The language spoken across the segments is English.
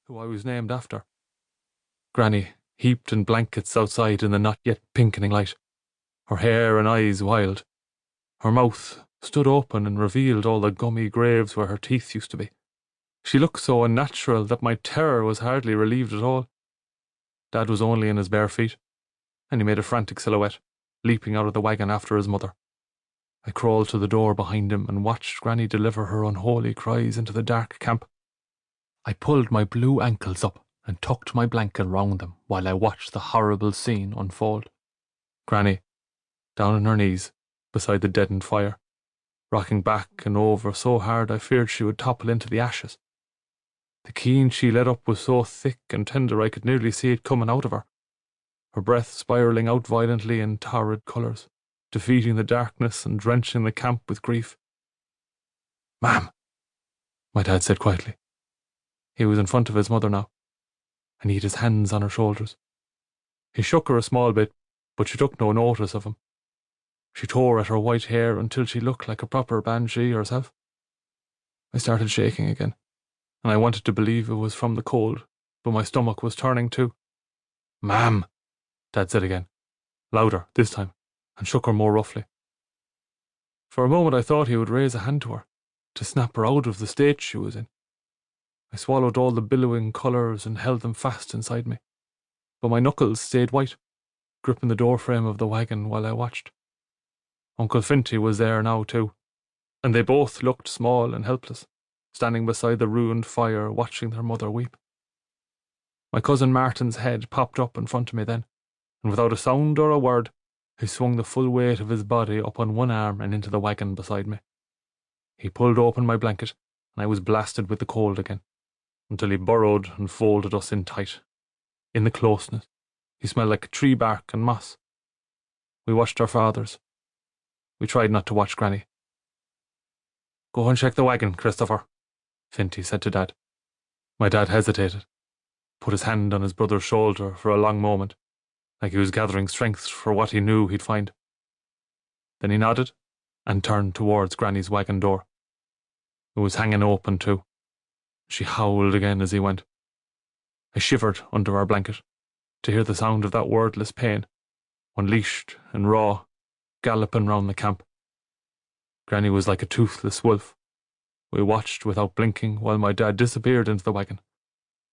who I was named after. Granny, heaped in blankets outside in the not yet pinkening light, her hair and eyes wild. Her mouth stood open and revealed all the gummy graves where her teeth used to be. She looked so unnatural that my terror was hardly relieved at all. Dad was only in his bare feet, and he made a frantic silhouette, leaping out of the wagon after his mother. I crawled to the door behind him and watched Granny deliver her unholy cries into the dark camp. I pulled my blue ankles up and tucked my blanket round them while I watched the horrible scene unfold. Granny, down on her knees, beside the deadened fire, rocking back and over so hard I feared she would topple into the ashes. The keen she let up was so thick and tender I could nearly see it coming out of her, her breath spiralling out violently in torrid colours, defeating the darkness and drenching the camp with grief. "Ma'am," my dad said quietly. He was in front of his mother now, and he had his hands on her shoulders. He shook her a small bit, but she took no notice of him. She tore at her white hair until she looked like a proper banshee herself. I started shaking again, and I wanted to believe it was from the cold, but my stomach was turning too. "Ma'am," Dad said again, louder this time, and shook her more roughly. For a moment I thought he would raise a hand to her, to snap her out of the state she was in. I swallowed all the billowing colours and held them fast inside me, but my knuckles stayed white, gripping the doorframe of the wagon while I watched. Uncle Finty was there now too, and they both looked small and helpless, standing beside the ruined fire watching their mother weep. My cousin Martin's head popped up in front of me then, and without a sound or a word, he swung the full weight of his body up on one arm and into the wagon beside me. He pulled open my blanket, and I was blasted with the cold again, until he burrowed and folded us in tight. In the closeness, he smelled like tree bark and moss. We watched our fathers. We tried not to watch Granny. "Go and check the wagon, Christopher," Finty said to Dad. My dad hesitated, put his hand on his brother's shoulder for a long moment, like he was gathering strength for what he knew he'd find. Then he nodded and turned towards Granny's wagon door. It was hanging open too. She howled again as he went. I shivered under our blanket to hear the sound of that wordless pain, unleashed and raw, galloping round the camp. Granny was like a toothless wolf. We watched without blinking while my dad disappeared into the wagon.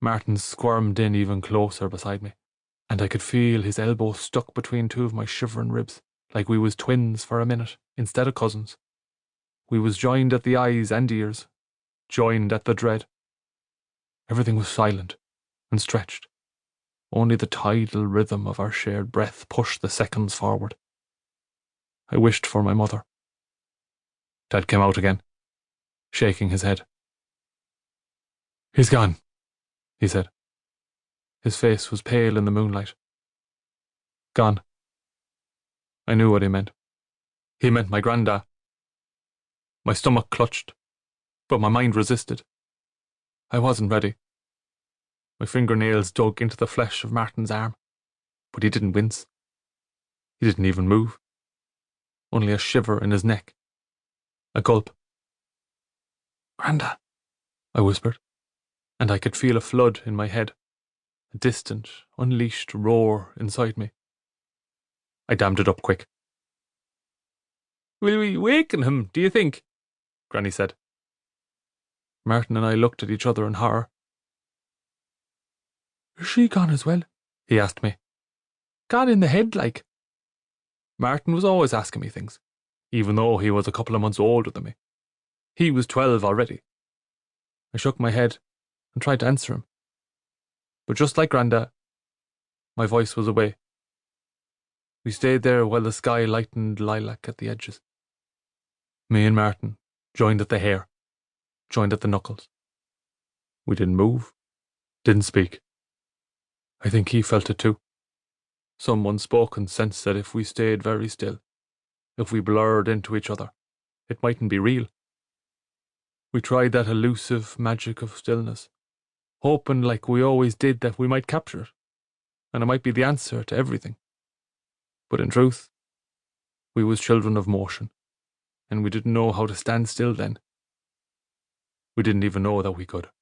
Martin squirmed in even closer beside me, and I could feel his elbow stuck between two of my shivering ribs, like we was twins for a minute, instead of cousins. We was joined at the eyes and ears, joined at the dread. Everything was silent and stretched. Only the tidal rhythm of our shared breath pushed the seconds forward. I wished for my mother. Dad came out again, shaking his head. "He's gone," he said. His face was pale in the moonlight. Gone. I knew what he meant. He meant my granda. My stomach clutched, but my mind resisted. I wasn't ready. My fingernails dug into the flesh of Martin's arm, but he didn't wince. He didn't even move. Only a shiver in his neck. A gulp. "Granda," I whispered, and I could feel a flood in my head, a distant, unleashed roar inside me. I dammed it up quick. "Will we waken him, do you think?" Granny said. Martin and I looked at each other in horror. "Is she gone as well?" he asked me. "Gone in the head, like?" Martin was always asking me things, even though he was a couple of months older than me. He was 12 already. I shook my head and tried to answer him. But just like Granda, my voice was away. We stayed there while the sky lightened lilac at the edges. Me and Martin joined at the hair, joined at the knuckles. We didn't move, didn't speak. I think he felt it too. Some unspoken sense that if we stayed very still, if we blurred into each other, it mightn't be real. We tried that elusive magic of stillness, hoping like we always did that we might capture it, and it might be the answer to everything. But in truth, we was children of motion, and we didn't know how to stand still then. We didn't even know that we could.